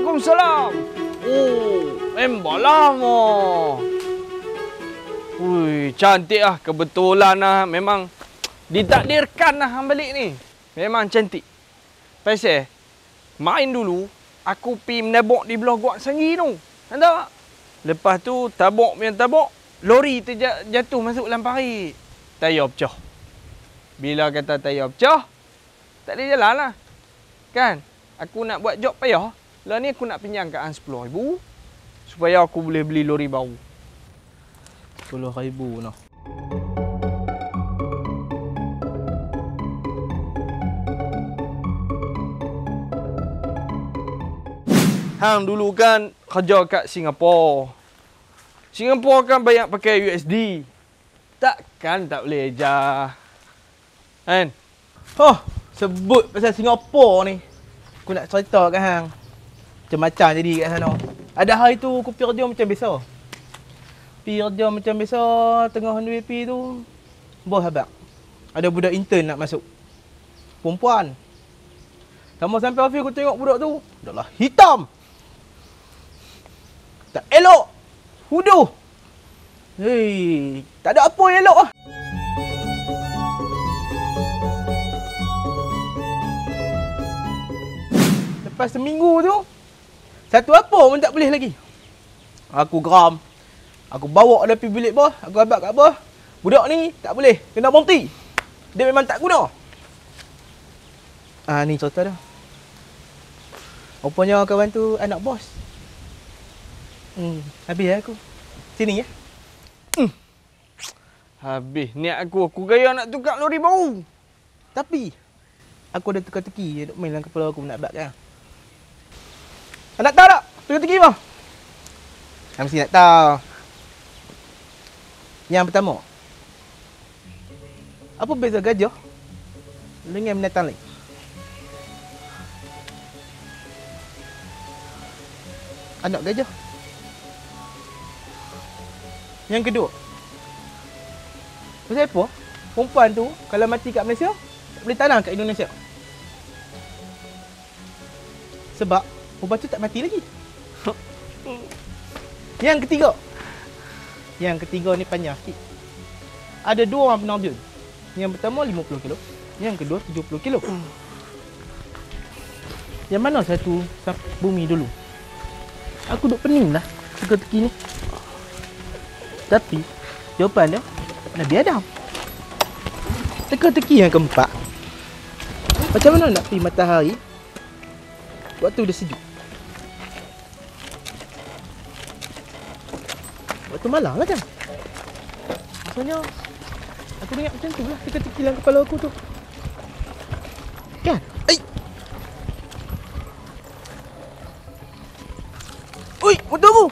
Waalaikumsalam. Oh, memang lama. Ui, cantik ah. Kebetulan lah. Memang ditakdirkan lah hang balik ni. Memang cantik. Pasal, main dulu, aku pergi menabok di belah Guak Sanggi tu. Nampak? Lepas tu, tabok, lori terjatuh masuk dalam parit. Tayar pecah. Bila kata tayar pecah, tak boleh jalan lah. Kan? Aku nak buat job payah. Lah ni aku nak pinjam kat hang 10,000 supaya aku boleh beli lori baru. 10,000 noh. Hang dulu kan kerja kat Singapura. Singapura kan banyak pakai USD. Takkan tak boleh ajar. Kan? Oh, sebut pasal Singapura ni. Aku nak cerita kat hang. Macam-macam jadi kat sana. Ada hari tu aku pergi kerja macam biasa. Pergi kerja macam biasa, tengah on the way pergi tu, bos habaq. Ada budak intern nak masuk. Perempuan. Sampai office aku tengok budak tu, dah lah hitam. Tak elok. Huduh. Hei, tak ada apa yang elok lah. Lepas seminggu tu, satu apa pun tak boleh lagi. Aku geram. Aku bawa dia pergi bilik bos. Aku habaq kat bos. Budak ni tak boleh. Kena berhenti. Dia memang tak guna. Ni cerita dah. Rupanya kawan tu anak bos. Habis lah aku. Sini ya. Habis niat aku gaya nak tukar lori baru. Tapi aku ada teka-teki duk main dalam kepala aku nak habaq kan. Nak tahu tak? Teka-teki apa? Mesti nak tahu. Yang pertama, apa beza gajah dengan binatang lain? Anak gajah. Yang kedua, pasal apa? Perempuan tu kalau mati kat Malaysia, tak boleh tanam kat Indonesia. Sebab perempuan tu tak mati lagi. Yang ketiga ni panjang sikit. Ada dua orang penerjun. Yang pertama 50 kilo, yang kedua 70 kilo. Yang mana satu bumi dulu? Aku duk pening lah teka-teki ni. Tapi jawapan dia Nabi Adam. Teka-teki yang keempat, macam mana nak pergi matahari waktu dia sejuk? Waktu malam lah kan? Maksudnya aku ingat macam tu lah teka-teki dalam kepala aku tu. Kan? Oi, motor aku!